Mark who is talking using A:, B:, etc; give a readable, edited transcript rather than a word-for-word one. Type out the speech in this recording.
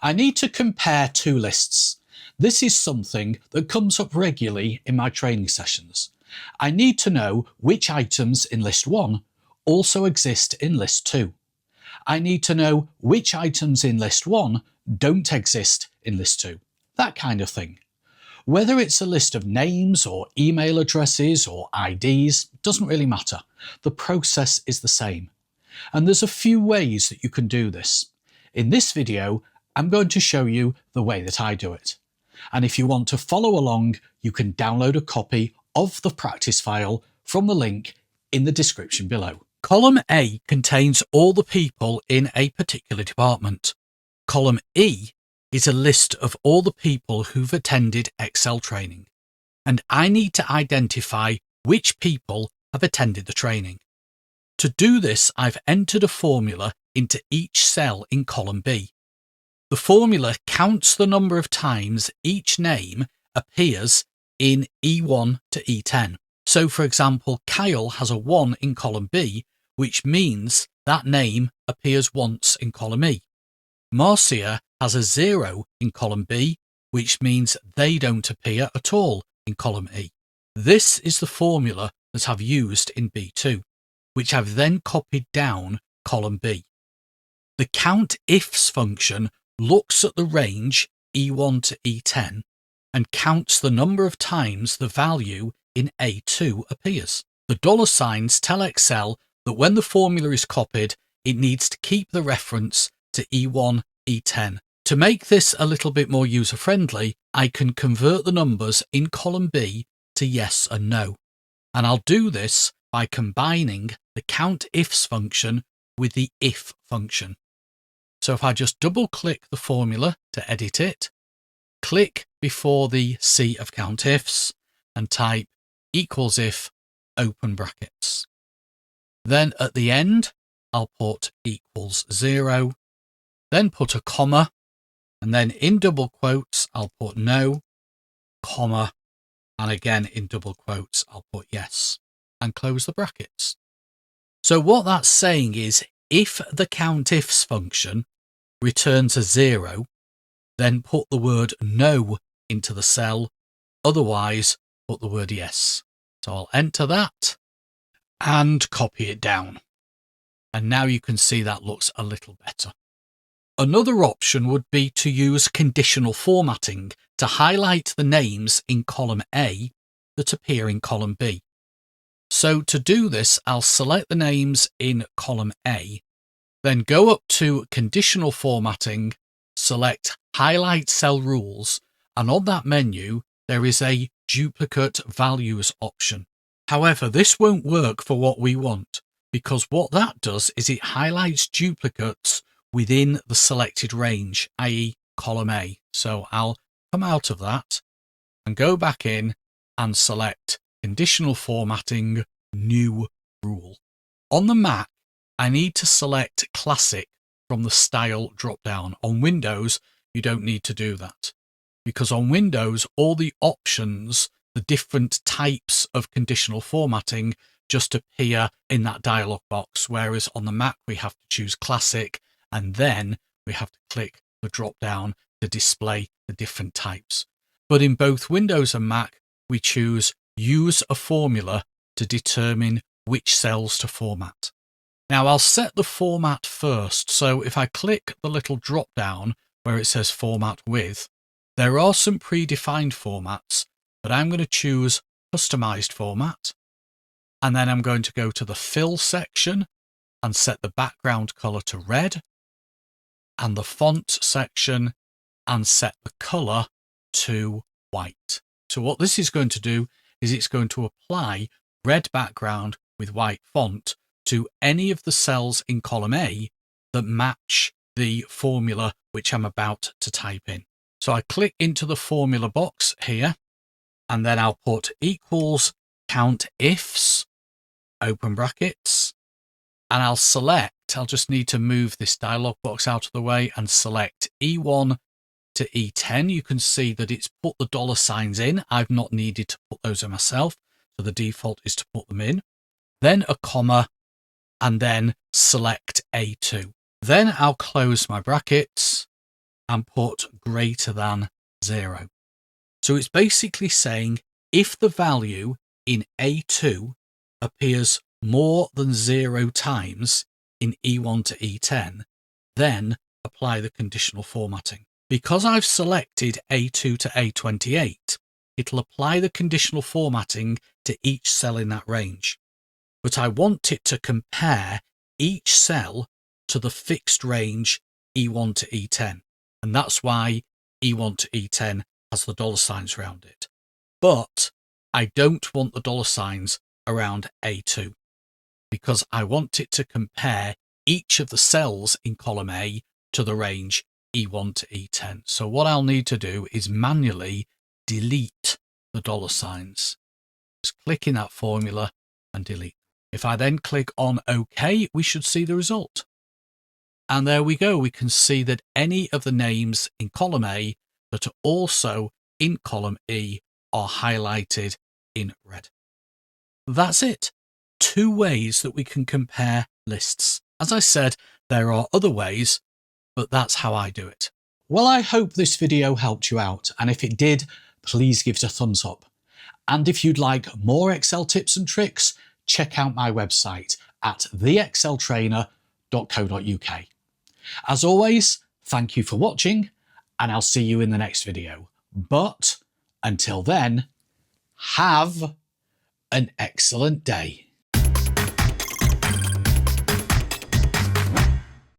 A: I need to compare two lists. This is something that comes up regularly in my training sessions. I need to know which items in list 1 also exist in list 2. I need to know which items in list 1 don't exist in list 2. That kind of thing. Whether it's a list of names or email addresses or IDs doesn't really matter. The process is the same. And there's a few ways that you can do this. In this video, I'm going to show you the way that I do it. And if you want to follow along, you can download a copy of the practice file from the link in the description below. Column A contains all the people in a particular department. Column E is a list of all the people who've attended Excel training. And I need to identify which people have attended the training. To do this, I've entered a formula into each cell in column B. The formula counts the number of times each name appears in E1 to E10. So for example, Kyle has a 1 in column B, which means that name appears once in column E. Marcia has a 0 in column B, which means they don't appear at all in column E. This is the formula that I've used in B2, which I've then copied down column B. The COUNTIFS function looks at the range E1 to E10 and counts the number of times the value in A2 appears. The dollar signs tell Excel that when the formula is copied, it needs to keep the reference to E1, E10. To make this a little bit more user-friendly, I can convert the numbers in column B to yes and no. And I'll do this by combining the COUNTIFS function with the IF function. So if I just double-click the formula to edit it, click before the C of COUNTIFS and type equals if open brackets. Then at the end, I'll put equals 0, then put a comma, and then in double quotes, I'll put no, comma, and again in double quotes, I'll put yes, and close the brackets. So what that's saying is, if the COUNTIFS function returns a 0, then put the word no into the cell, otherwise put the word yes. So I'll enter that and copy it down. And now you can see that looks a little better. Another option would be to use conditional formatting to highlight the names in column A that appear in column B. So to do this, I'll select the names in column A, then go up to conditional formatting, select highlight cell rules, and on that menu, there is a duplicate values option. However, this won't work for what we want, because what that does is it highlights duplicates within the selected range, i.e. column A. So I'll come out of that and go back in and select conditional formatting, new rule. On the Mac, I need to select classic from the style drop-down. On Windows, you don't need to do that, because on Windows, all the options, the different types of conditional formatting just appear in that dialog box, whereas on the Mac, we have to choose classic, and then we have to click the drop-down to display the different types. But in both Windows and Mac, we choose use a formula to determine which cells to format. Now I'll set the format first. So if I click the little drop down where it says format with, there are some predefined formats, but I'm going to choose customized format. And then I'm going to go to the fill section and set the background color to red, and the font section and set the color to white. So what this is going to do is it's going to apply red background with white font to any of the cells in column A that match the formula which I'm about to type in. So I click into the formula box here, and then I'll put equals COUNTIFS, open brackets, and I'll just need to move this dialog box out of the way and select E1 to E10. You can see that it's put the dollar signs in. I've not needed to put those in myself, so the default is to put them in. Then a comma, and then select A2. Then I'll close my brackets, and put greater than 0. So it's basically saying if the value in A2 appears more than 0 times in E1 to E10, then apply the conditional formatting. Because I've selected A2 to A28, it'll apply the conditional formatting to each cell in that range. But I want it to compare each cell to the fixed range E1 to E10. And that's why E1 to E10 has the dollar signs around it. But I don't want the dollar signs around A2 because I want it to compare each of the cells in column A to the range E1 to E10. So what I'll need to do is manually delete the dollar signs. Just click in that formula and delete. If I then click on OK, we should see the result. And there we go. We can see that any of the names in column A that are also in column E are highlighted in red. That's it. 2 ways that we can compare lists. As I said, there are other ways, but that's how I do it. Well, I hope this video helped you out, and if it did, please give it a thumbs up. And if you'd like more Excel tips and tricks, check out my website at theexceltrainer.co.uk. As always, thank you for watching, and I'll see you in the next video. But until then, have an excellent day.